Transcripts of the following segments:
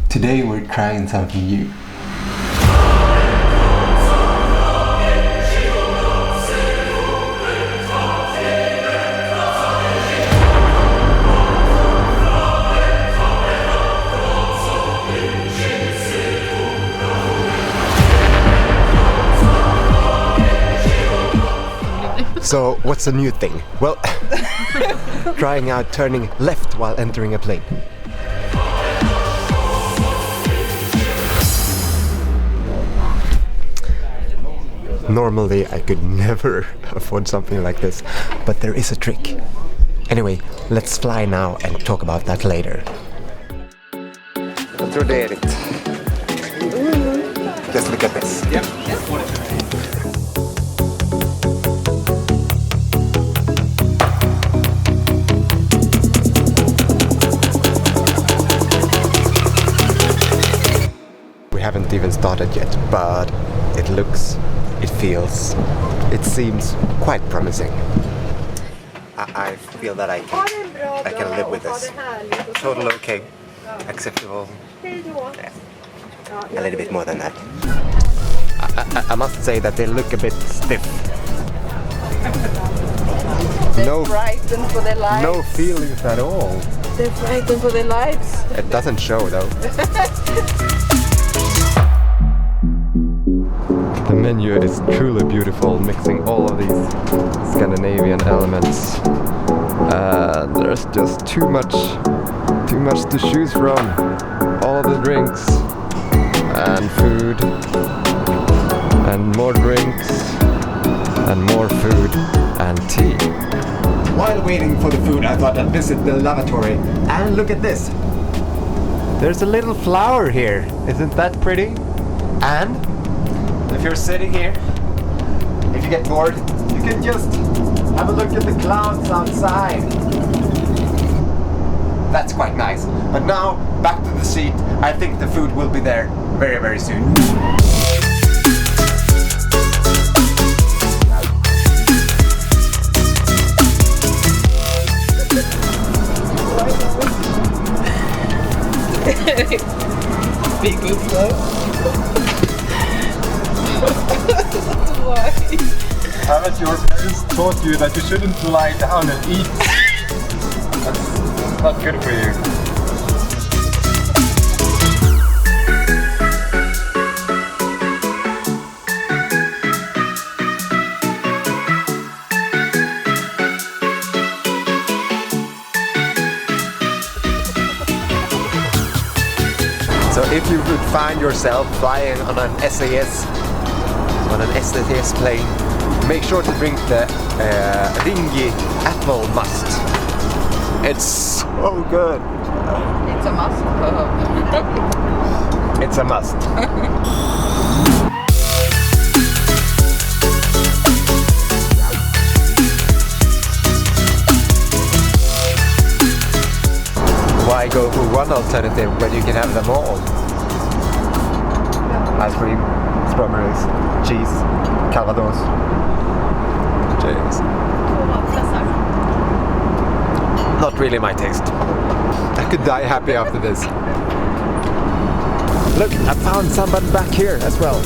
Today we're trying something new. So, what's the new thing? Well, trying out turning left while entering a plane. Normally, I could never afford something like this, but there is a trick. Anyway, let's fly now and talk about that later. Jag tror det är det. Just look at this. Yep. We haven't even started yet, but it looks, it feels, it seems quite promising. I feel that I can live with this. Total okay, acceptable. Yeah. A little bit more than that. I must say that they look a bit stiff. They're frightened for their lives. No feelings at all. They're frightened for their lives. It doesn't show though. The menu is truly beautiful, mixing all of these Scandinavian elements. There's just too much to choose from. All of the drinks and food and more drinks and more food and tea. While waiting for the food, I thought I'd visit the lavatory. And look at this. There's a little flower here. Isn't that pretty? And if you're sitting here, if you get bored, you can just have a look at the clouds outside. That's quite nice. But now, back to the seat. I think the food will be there very, very soon. Big flow. Haven't your parents taught you that you shouldn't lie down and eat? That's not good for you. So if you would find yourself flying on an SAS plane, make sure to drink the Ringi apple must. It's so good. It's a must. It's a must. Why go for one alternative when you can have them all? Ice cream, strawberries, cheese, calvados. Cheers. Not really my taste. I could die happy after this. Look, I found somebody back here as well.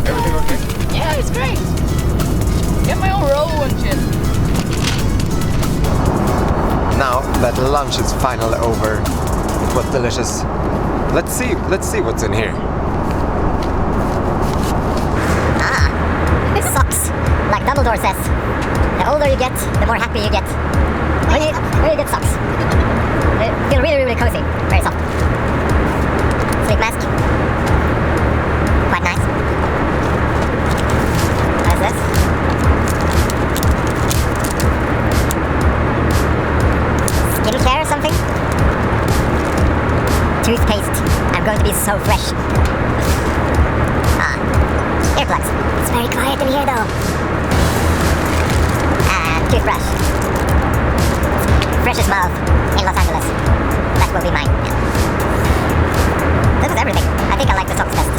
Everything okay? Yeah, it's great. Get my own roll and shit. Now that lunch is finally over, it was delicious. Let's see what's in here. It's socks, like Dumbledore says. The older you get, the more happy you get. Really good socks. They feel really, really cozy. Very soft. Sleep mask. Quite nice. What is this? Skincare or something? Toothpaste. I'm going to be so fresh. Earplugs. It's very quiet in here though. And toothbrush. Freshest mouth in Los Angeles. That will be mine. Yeah. This is everything. I think I like the socks best.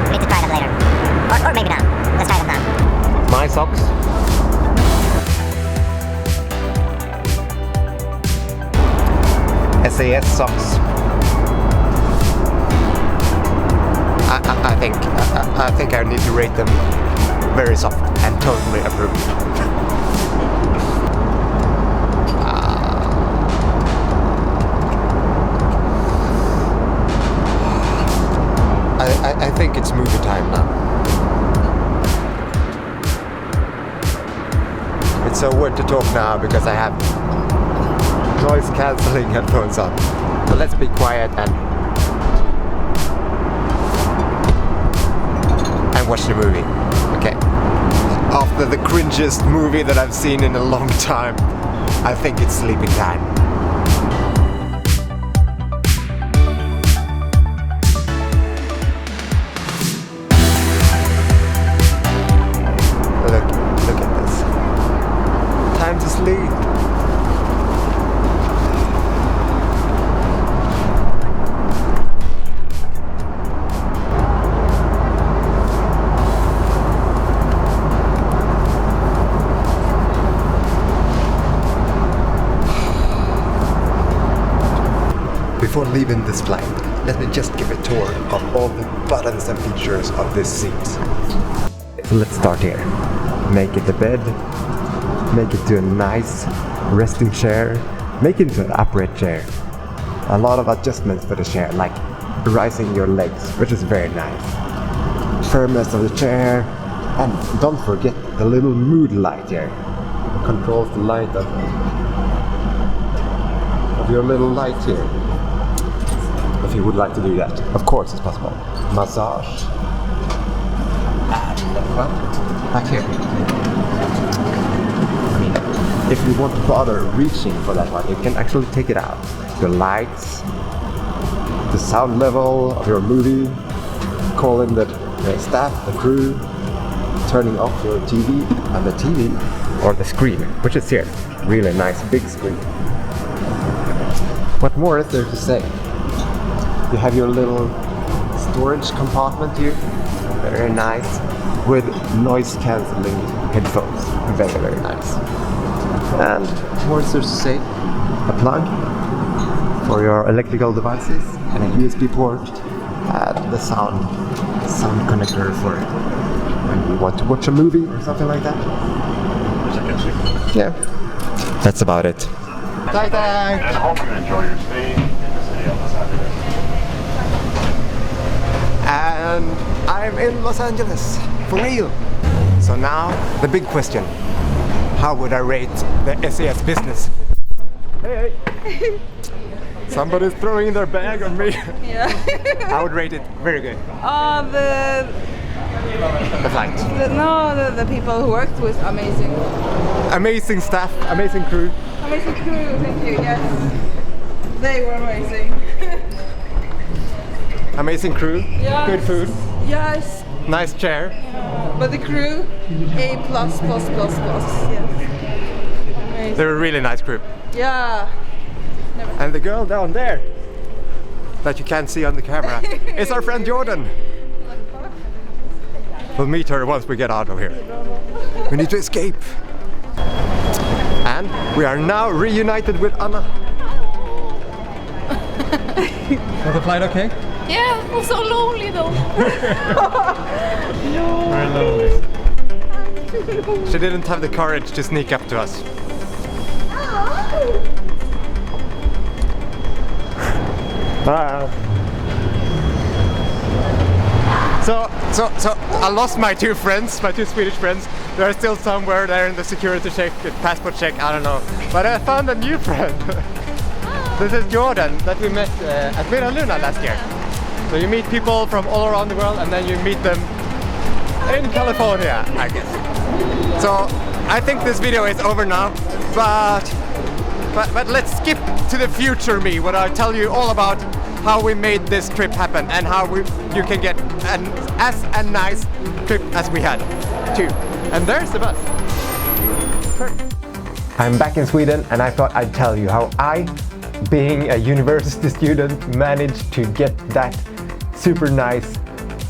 We need to try them later. Or maybe now. Let's try them now. My socks SAS socks. I think I need to rate them very soft and totally approved. I think it's movie time now. It's so weird to talk now because I have noise cancelling headphones on. So let's be quiet and watch the movie. Okay. After the cringiest movie that I've seen in a long time, I think it's sleeping time. Look at this. Time to sleep. Before leaving this flight, let me just give a tour of all the buttons and features of this seat. So let's start here. Make it a bed, make it to a nice resting chair, make it into an upright chair. A lot of adjustments for the chair, like rising your legs, which is very nice. Firmness of the chair, and don't forget the little mood light here. Controls the light of your little light here. If you would like to do that, of course it's possible. Massage. And well, back here. I mean, if you want to bother reaching for that one, you can actually take it out. The lights, the sound level of your movie, call in the staff, the crew, turning off your TV, and the TV, or the screen, which is here. Really nice big screen. What more is there to say? You have your little storage compartment here, very nice, with noise cancelling headphones, very, very nice. And what is there to say? A plug for your electrical devices, and a USB port, and the sound connector for when you want to watch a movie or something like that. Yeah, that's about it. Bye bye! And I hope you enjoy your stay in the city on Saturday. And I'm in Los Angeles, for real. So now, the big question. How would I rate the SAS business? Hey! Somebody's throwing their bag on me. Yeah. I would rate it very good. The flight. The people who worked was amazing. Amazing staff, amazing crew. Amazing crew, thank you, yes. They were amazing. Amazing crew, Yes. good food, Yes, nice chair. but the crew, A++++, yes. Amazing. They're a really nice crew. Yeah. And the girl down there, that you can't see on the camera, is our friend Jordan. We'll meet her once we get out of here. We need to escape. And we are now reunited with Anna. Was the flight okay? Yeah, it was so lonely though. Very lonely. She didn't have the courage to sneak up to us. So I lost my two friends, my two Swedish friends. They're still somewhere there in the security check, passport check, I don't know. But I found a new friend. This is Jordan that we met at Vera Luna last year. So you meet people from all around the world and then you meet them in California, I guess. So I think this video is over now, but let's skip to the future me, when I tell you all about how we made this trip happen and how you can get as a nice trip as we had too. And there's the bus. I'm back in Sweden and I thought I'd tell you how I, being a university student, managed to get that super nice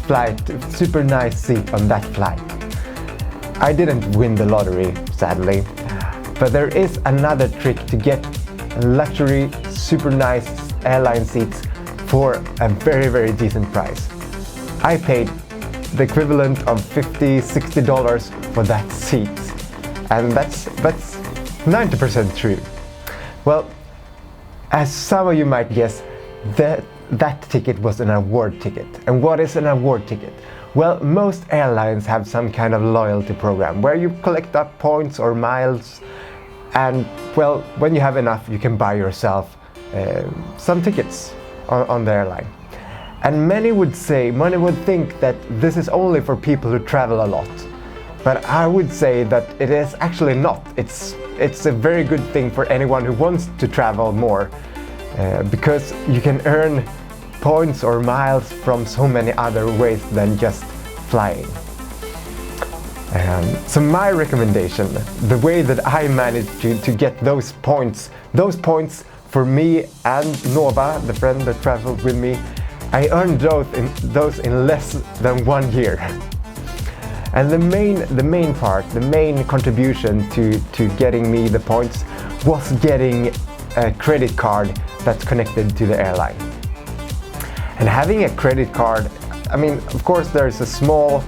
flight, super nice seat on that flight. I didn't win the lottery, sadly, but there is another trick to get a luxury, super nice airline seats for a very, very decent price. I paid the equivalent of $50–60 for that seat, and that's 90% true. Well, as some of you might guess, that ticket was an award ticket. And what is an award ticket? Well, most airlines have some kind of loyalty program where you collect up points or miles, and well, when you have enough, you can buy yourself some tickets on the airline. And many would think that this is only for people who travel a lot. But I would say that it is actually not. It's a very good thing for anyone who wants to travel more, because you can earn points or miles from so many other ways than just flying. So my recommendation, the way that I managed to get those points for me and Nova, the friend that traveled with me, I earned those in less than 1 year. And the main contribution to getting me the points was getting a credit card that's connected to the airline. And having a credit card, I mean, of course there's a small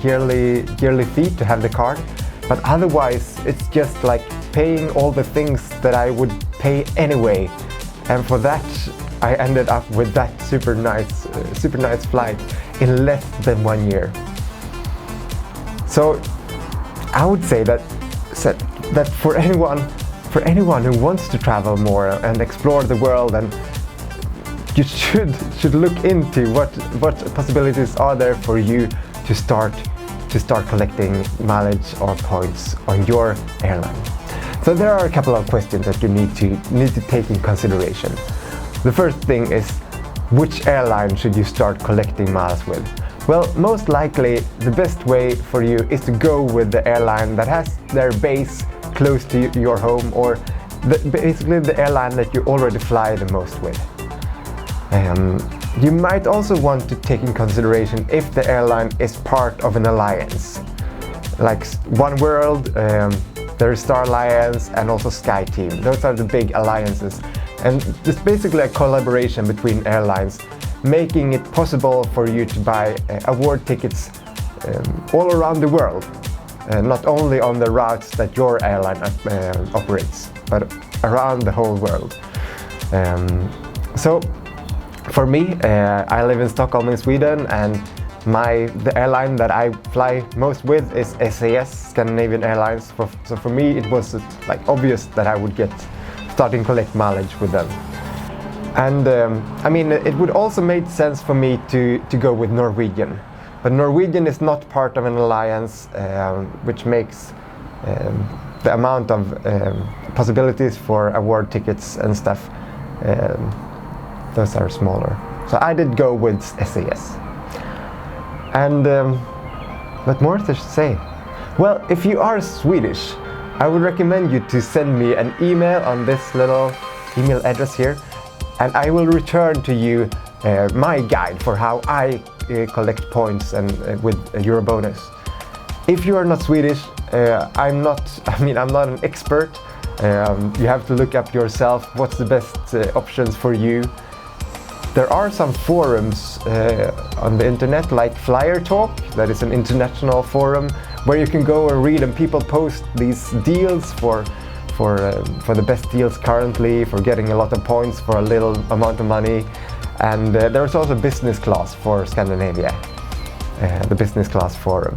yearly fee to have the card, but otherwise it's just like paying all the things that I would pay anyway. And for that, I ended up with that super nice flight in less than 1 year. So I would say that for anyone who wants to travel more and explore the world, and you should look into what possibilities are there for you to start collecting mileage or points on your airline. So there are a couple of questions that you need to take in consideration. The first thing is, which airline should you start collecting miles with? Well, most likely the best way for you is to go with the airline that has their base close to your home, or basically the airline that you already fly the most with. You might also want to take in consideration if the airline is part of an alliance, like One World, there's Star Alliance, and also SkyTeam. Those are the big alliances, and it's basically a collaboration between airlines, making it possible for you to buy award tickets all around the world, not only on the routes that your airline operates, but around the whole world. So for me, I live in Stockholm in Sweden, and the airline that I fly most with is SAS, Scandinavian Airlines. So for me it was like obvious that I would start and collect mileage with them. And I mean, it would also make sense for me to go with Norwegian. But Norwegian is not part of an alliance, which makes the amount of possibilities for award tickets and stuff, those are smaller. So I did go with SAS. And what more to say? Well, if you are Swedish, I would recommend you to send me an email on this little email address here, and I will return to you my guide for how I collect points and with Eurobonus. If you are not Swedish, I'm not an expert. You have to look up yourself what's the best options for you. There are some forums on the internet, like Flyer Talk, that is an international forum where you can go and read, and people post these deals for the best deals currently, for getting a lot of points for a little amount of money. And there's also business class for Scandinavia, the business class forum.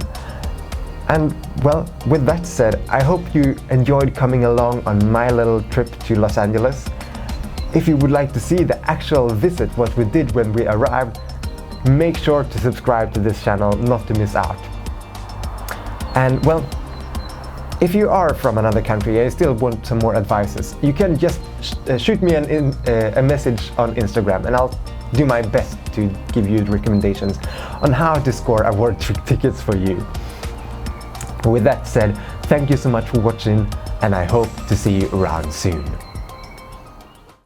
And well, with that said, I hope you enjoyed coming along on my little trip to Los Angeles. If you would like to see the actual visit, what we did when we arrived, make sure to subscribe to this channel not to miss out. And well, if you are from another country and you still want some more advices, you can just shoot me a message on Instagram, and I'll do my best to give you recommendations on how to score award tickets for you. With that said, thank you so much for watching, and I hope to see you around soon.